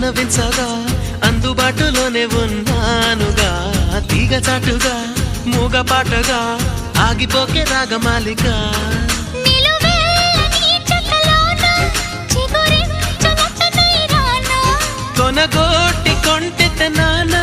విన్నవించగా అందుబాటులోనే ఉన్నానుగా తీగ చాటుగా మూగపాటగా ఆగిపోకే రాగమాలిక కొనగోటి కొంటె నానా